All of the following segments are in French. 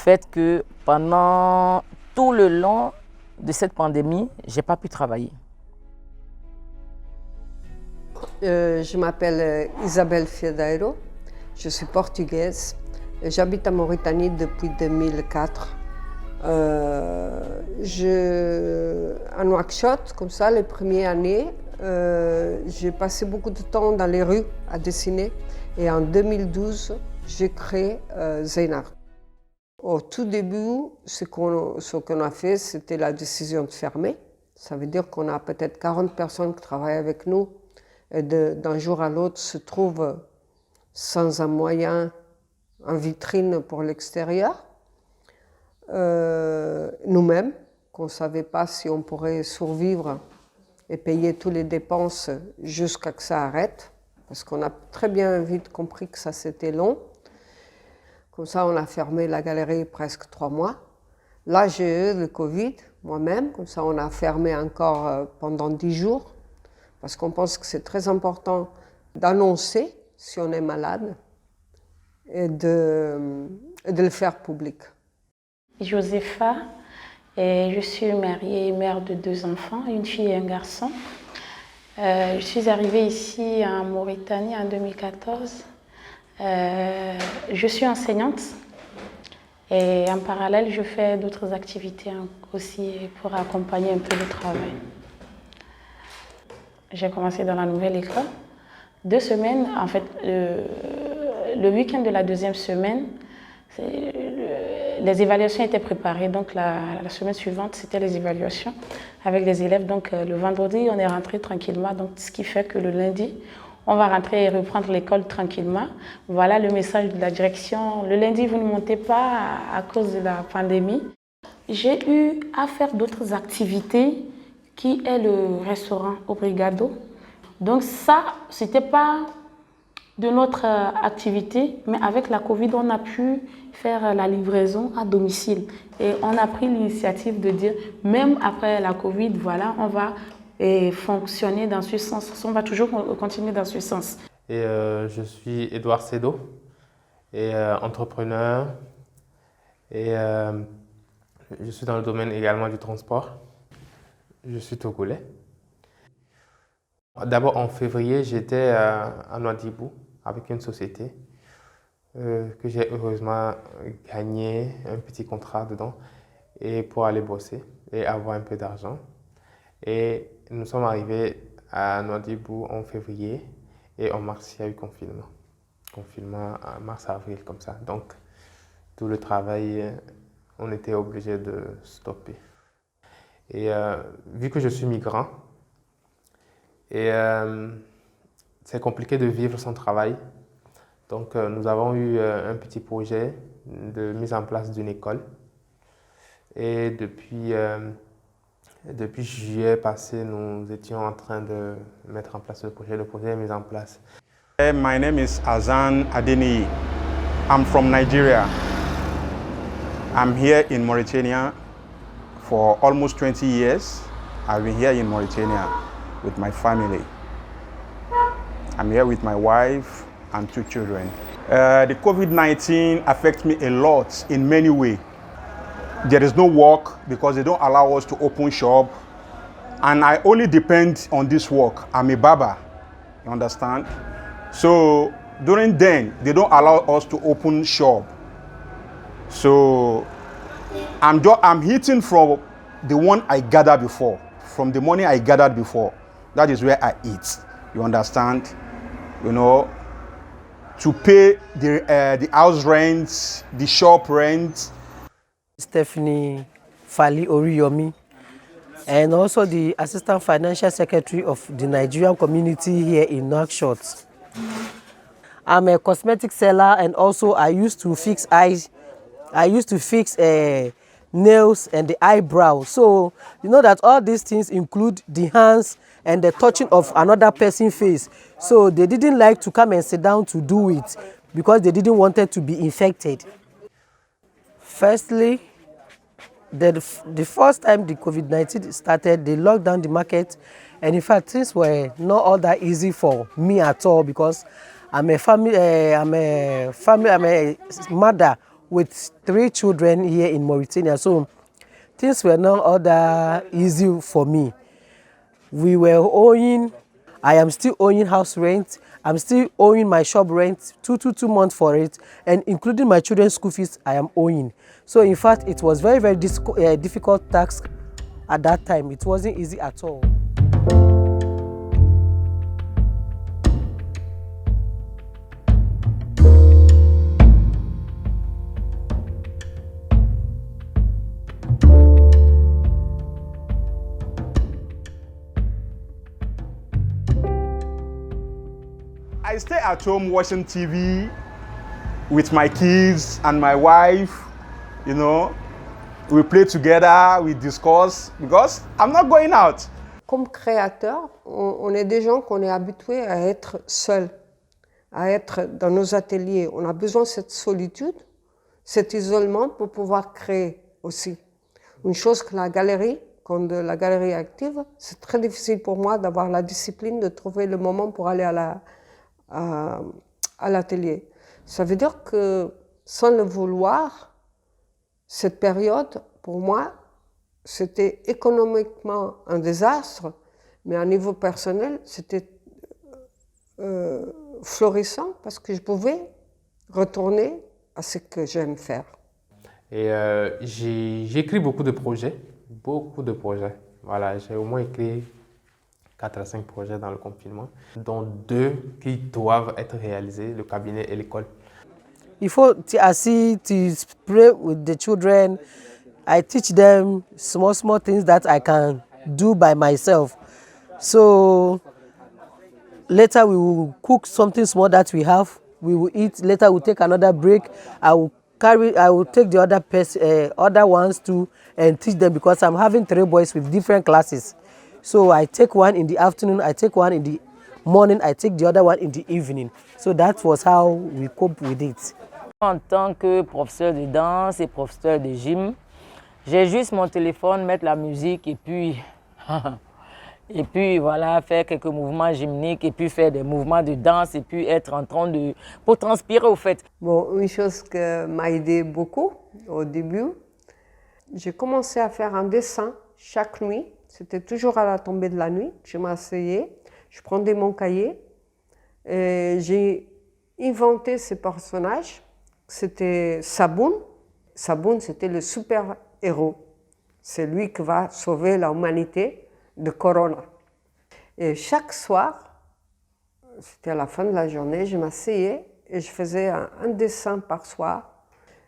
fait que pendant tout le long de cette pandémie, je n'ai pas pu travailler. Je m'appelle Isabelle Fiedeiro, je suis portugaise. J'habite en Mauritanie depuis 2004. À Nouakchott, comme ça, les premières années, j'ai passé beaucoup de temps dans les rues à dessiner. Et en 2012, j'ai créé Zeinart. Au tout début, ce qu'on a fait, c'était la décision de fermer. Ça veut dire qu'on a peut-être 40 personnes qui travaillent avec nous et d'un jour à l'autre se trouvent sans un moyen en vitrine pour l'extérieur. Nous-mêmes, qu'on ne savait pas si on pourrait survivre et payer toutes les dépenses jusqu'à ce que ça arrête, parce qu'on a très bien vite compris que ça c'était long. Comme ça, on a fermé la galerie presque 3 mois. Là, j'ai eu le Covid moi-même, comme ça on a fermé encore pendant 10 jours, parce qu'on pense que c'est très important d'annoncer si on est malade et de le faire public. Josepha, et je suis mariée et mère de 2 enfants, une fille et un garçon. Je suis arrivée ici en Mauritanie en 2014. Je suis enseignante et en parallèle, je fais d'autres activités aussi pour accompagner un peu le travail. J'ai commencé dans la nouvelle école. 2 semaines, en fait, le week-end de la 2e semaine, les évaluations étaient préparées. Donc la semaine suivante, c'était les évaluations avec les élèves. Donc le vendredi, on est rentré tranquillement. Donc ce qui fait que le lundi, on va rentrer et reprendre l'école tranquillement. Voilà le message de la direction. Le lundi, vous ne montez pas à cause de la pandémie. J'ai eu à faire d'autres activités qui est le restaurant Obrigado. Donc ça, c'était pas de notre activité, mais avec la Covid, on a pu faire la livraison à domicile. Et on a pris l'initiative de dire, même après la Covid, voilà, on va fonctionner dans ce sens. On va toujours continuer dans ce sens. Et je suis Edouard Sedo, et entrepreneur. Et je suis dans le domaine également du transport. Je suis togolais. D'abord, en février, j'étais à Nouadhibou avec une société que j'ai heureusement gagné un petit contrat dedans et pour aller bosser et avoir un peu d'argent. Et nous sommes arrivés à Nouadhibou en février et en mars, il y a eu confinement. Confinement en mars-avril comme ça. Donc, tout le travail, on était obligé de stopper. Et vu que je suis migrant, c'est compliqué de vivre sans travail. Donc nous avons eu un petit projet de mise en place d'une école. Et depuis juillet passé, nous étions en train de mettre en place le projet. Le projet est mis en place. My name is Azan Adeniyi. I'm from Nigeria. I'm here in Mauritania for almost 20 years. I've been here in Mauritania with my family. I'm here with my wife and 2 children. The COVID-19 affects me a lot in many ways. There is no work because they don't allow us to open shop. And I only depend on this work. I'm a barber, you understand? So during then, they don't allow us to open shop. So I'm eating from the one I gathered before. From the money I gathered before. That is where I eat. You understand? You know, to pay the house rent, the shop rent. Stephanie Fali Oriyomi, and also the Assistant Financial Secretary of the Nigerian community here in Nouakchott. I'm a cosmetic seller, and also I used to fix eyes. I used to fix nails and the eyebrow. So you know that all these things include the hands and the touching of another person's face. So they didn't like to come and sit down to do it because they didn't want it to be infected. Firstly, the first time the COVID-19 started, they locked down the market, and in fact things were not all that easy for me at all because I'm a mother with 3 children here in Mauritania. So things were not all that easy for me. We were owing, I am still owing house rent. I'm still owing my shop rent, 2 months for it, and including my children's school fees, I am owing. So in fact, it was very, very difficult task at that time. It wasn't easy at all. I stay at home watching TV with my kids and my wife, you know. We play together, we discuss, because I'm not going out. Comme créateur, on est des gens qu'on est habitués à être seuls, à être dans nos ateliers. On a besoin de cette solitude, cet isolement pour pouvoir créer aussi. Une chose que la galerie, comme de la galerie active, c'est très difficile pour moi d'avoir la discipline de trouver le moment pour aller à l'atelier. Ça veut dire que sans le vouloir, cette période, pour moi, c'était économiquement un désastre, mais à niveau personnel, c'était florissant parce que je pouvais retourner à ce que j'aime faire. Et j'ai écrit beaucoup de projets. Voilà, j'ai au moins écrit 4 à 5 projets dans le confinement, dont 2 qui doivent être réalisés, le cabinet et l'école. Il faut assis to pray with the children. I teach them small things that I can do by myself. So later we will cook something small that we have. We will eat. Later we'll take another break. I will take the other ones too and teach them, because I'm having 3 boys with different classes. So I take one in the afternoon, I take one in the morning, I take the other one in the evening. So that was how we cope with it. En tant que professeur de danse et professeur de gym, j'ai juste mon téléphone, mettre la musique et puis voilà, faire quelques mouvements gymniques et puis faire des mouvements de danse et puis être en train pour transpirer au fait. Bon, une chose qui m'a aidé beaucoup au début, j'ai commencé à faire un dessin chaque nuit. C'était toujours à la tombée de la nuit. Je m'asseyais, je prenais mon cahier et j'ai inventé ce personnage. C'était Saboun. Saboun, c'était le super-héros. C'est lui qui va sauver l'humanité de Corona. Et chaque soir, c'était à la fin de la journée, je m'asseyais et je faisais un dessin par soir.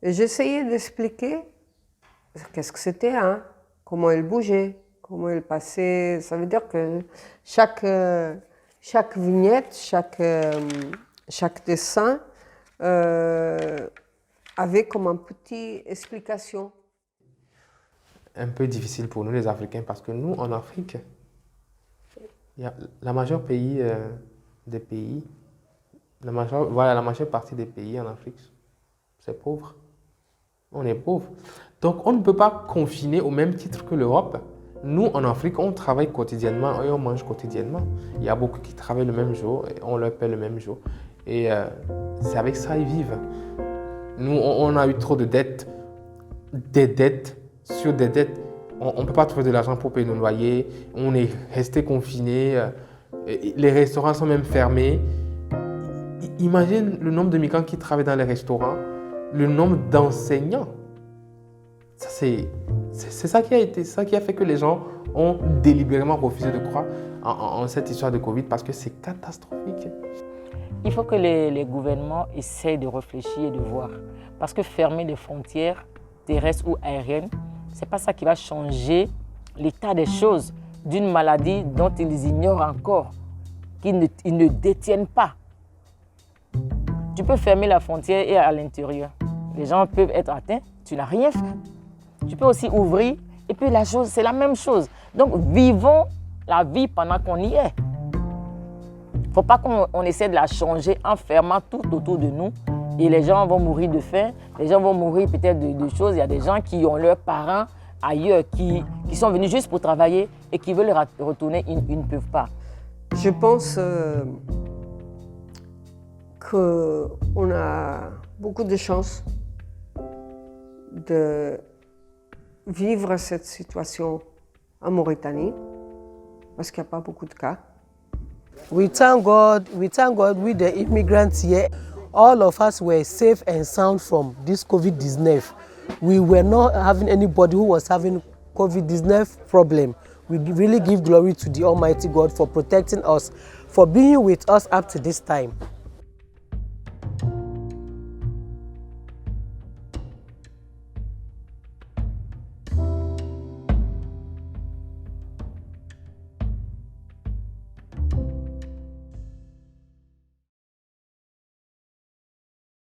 Et j'essayais d'expliquer qu'est-ce que c'était, hein, comment il bougeait, comment il passait. Ça veut dire que chaque vignette, chaque dessin avait comme une petite explication. Un peu difficile pour nous les Africains, parce que nous, en Afrique, la majeure partie des pays en Afrique, c'est pauvre. On est pauvre. Donc on ne peut pas confiner au même titre que l'Europe. Nous, en Afrique, on travaille quotidiennement et on mange quotidiennement. Il y a beaucoup qui travaillent le même jour et on leur paie le même jour. Et c'est avec ça qu'ils vivent. Nous, on a eu trop de dettes, des dettes sur des dettes. On ne peut pas trouver de l'argent pour payer nos loyers. On est resté confinés. Les restaurants sont même fermés. Imagine le nombre de migrants qui travaillent dans les restaurants, le nombre d'enseignants. C'est ça qui a fait que les gens ont délibérément refusé de croire en cette histoire de Covid, parce que c'est catastrophique. Il faut que les gouvernements essayent de réfléchir et de voir. Parce que fermer les frontières terrestres ou aériennes, ce n'est pas ça qui va changer l'état des choses d'une maladie dont ils ignorent encore, qu'ils ne détiennent pas. Tu peux fermer la frontière et à l'intérieur, les gens peuvent être atteints, tu n'as rien fait. Tu peux aussi ouvrir et puis la chose, c'est la même chose. Donc vivons la vie pendant qu'on y est. Il ne faut pas qu'on essaie de la changer en fermant tout autour de nous et les gens vont mourir de faim, les gens vont mourir peut-être de choses. Il y a des gens qui ont leurs parents ailleurs, qui sont venus juste pour travailler et qui veulent retourner, ils ne peuvent pas. Je pense qu'on a beaucoup de chance de vivre cette situation en Mauritanie, parce qu'il n'y a pas beaucoup de cas. We thank God with the immigrants here. All of us were safe and sound from this COVID-19. We were not having anybody who was having COVID-19 problem. We really give glory to the Almighty God for protecting us, for being with us up to this time.